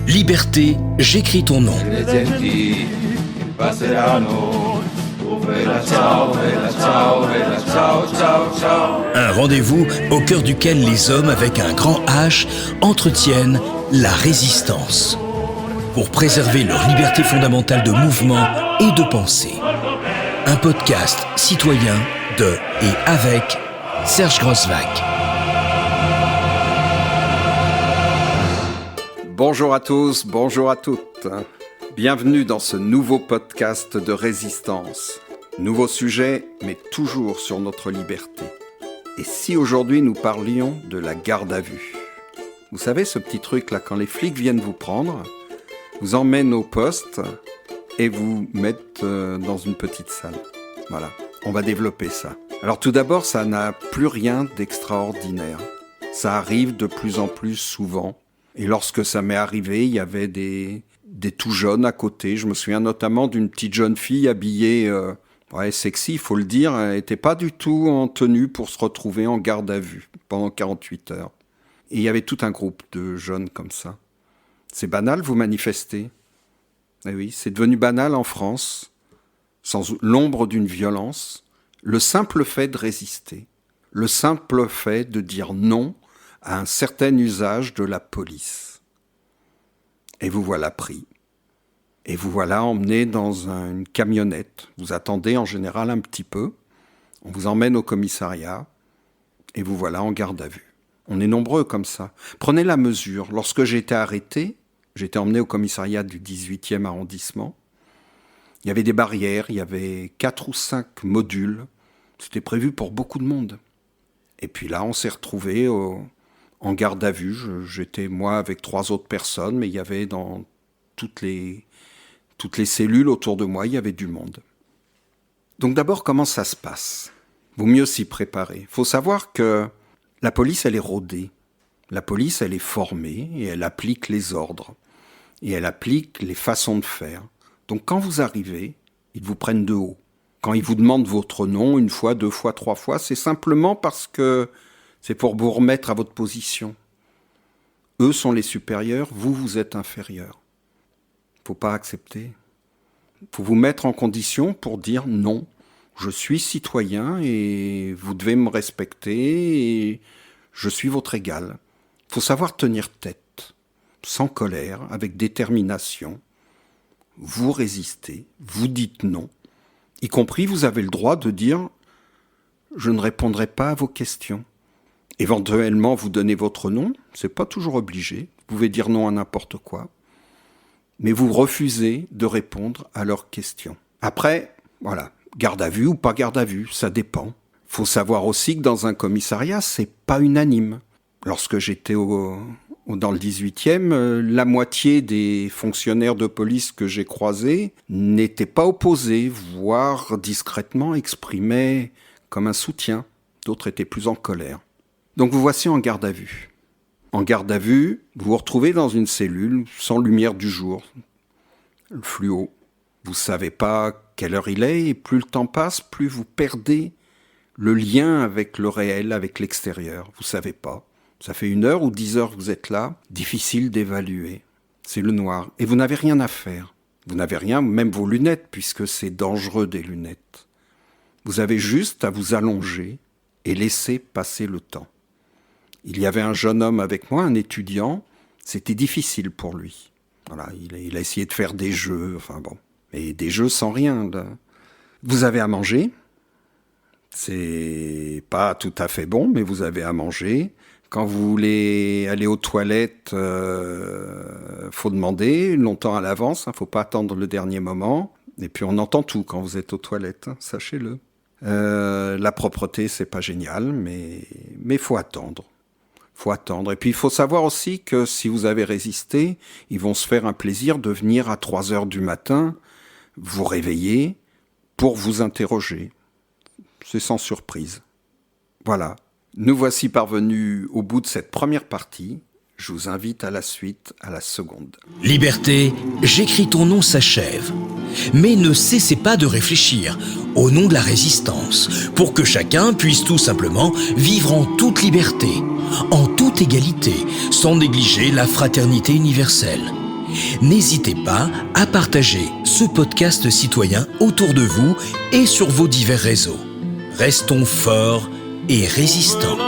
Liberté, j'écris ton nom. Un rendez-vous au cœur duquel les hommes avec un grand H entretiennent la résistance pour préserver leur liberté fondamentale de mouvement et de pensée. Un podcast citoyen de et avec Serge Grosswag. Bonjour à tous, bonjour à toutes. Bienvenue dans ce nouveau podcast de résistance. Nouveau sujet, mais toujours sur notre liberté. Et si aujourd'hui nous parlions de la garde à vue ? Vous savez ce petit truc là, quand les flics viennent vous prendre, vous emmènent au poste et vous mettent dans une petite salle. Voilà, on va développer ça. Alors tout d'abord, ça n'a plus rien d'extraordinaire. Ça arrive de plus en plus souvent. Et lorsque ça m'est arrivé, il y avait des tout jeunes à côté. Je me souviens notamment d'une petite jeune fille habillée, sexy, il faut le dire. Elle n'était pas du tout en tenue pour se retrouver en garde à vue pendant 48 heures. Et il y avait tout un groupe de jeunes comme ça. C'est banal, vous manifestez. Eh oui, c'est devenu banal en France, sans l'ombre d'une violence. Le simple fait de résister, le simple fait de dire non à un certain usage de la police. Et vous voilà pris. Et vous voilà emmené dans une camionnette. Vous attendez en général un petit peu. On vous emmène au commissariat. Et vous voilà en garde à vue. On est nombreux comme ça. Prenez la mesure. Lorsque j'ai été arrêté, j'étais emmené au commissariat du 18e arrondissement. Il y avait des barrières, il y avait 4 ou 5 modules. C'était prévu pour beaucoup de monde. Et puis là, on s'est retrouvés en garde à vue. J'étais moi avec 3 autres personnes, mais il y avait dans toutes les cellules autour de moi, il y avait du monde. Donc d'abord, comment ça se passe ? Vaut mieux s'y préparer. Il faut savoir que la police, elle est rodée. La police, elle est formée et elle applique les ordres. Et elle applique les façons de faire. Donc quand vous arrivez, ils vous prennent de haut. Quand ils vous demandent votre nom, 1 fois, 2 fois, 3 fois, c'est simplement parce que c'est pour vous remettre à votre position. Eux sont les supérieurs, vous êtes inférieurs. Faut pas accepter. Faut vous mettre en condition pour dire non. Je suis citoyen et vous devez me respecter et je suis votre égal. Faut savoir tenir tête, sans colère, avec détermination. Vous résistez, vous dites non. Y compris, vous avez le droit de dire « je ne répondrai pas à vos questions ». Éventuellement, vous donnez votre nom, c'est pas toujours obligé. Vous pouvez dire non à n'importe quoi. Mais vous refusez de répondre à leurs questions. Après, voilà, garde à vue ou pas garde à vue, ça dépend. Faut savoir aussi que dans un commissariat, c'est pas unanime. Lorsque j'étais dans le 18e, la moitié des fonctionnaires de police que j'ai croisés n'étaient pas opposés, voire discrètement exprimaient comme un soutien. D'autres étaient plus en colère. Donc vous voici en garde à vue. En garde à vue, vous vous retrouvez dans une cellule sans lumière du jour, le fluo. Vous ne savez pas quelle heure il est et plus le temps passe, plus vous perdez le lien avec le réel, avec l'extérieur. Vous ne savez pas. Ça fait 1 heure ou 10 heures que vous êtes là, difficile d'évaluer. C'est le noir. Et vous n'avez rien à faire. Vous n'avez rien, même vos lunettes, puisque c'est dangereux des lunettes. Vous avez juste à vous allonger et laisser passer le temps. Il y avait un jeune homme avec moi, un étudiant, c'était difficile pour lui. Voilà, il a essayé de faire des jeux, et des jeux sans rien. Là. Vous avez à manger, c'est pas tout à fait bon, mais vous avez à manger. Quand vous voulez aller aux toilettes, faut demander longtemps à l'avance, faut pas attendre le dernier moment. Et puis on entend tout quand vous êtes aux toilettes, sachez-le. La propreté, c'est pas génial, mais faut attendre. Faut attendre. Et puis, il faut savoir aussi que si vous avez résisté, ils vont se faire un plaisir de venir à 3 heures du matin, vous réveiller pour vous interroger. C'est sans surprise. Voilà. Nous voici parvenus au bout de cette première partie. Je vous invite à la suite, à la seconde. Liberté, j'écris ton nom s'achève. Mais ne cessez pas de réfléchir au nom de la résistance, pour que chacun puisse tout simplement vivre en toute liberté, en toute égalité, sans négliger la fraternité universelle. N'hésitez pas à partager ce podcast citoyen autour de vous et sur vos divers réseaux. Restons forts et résistants.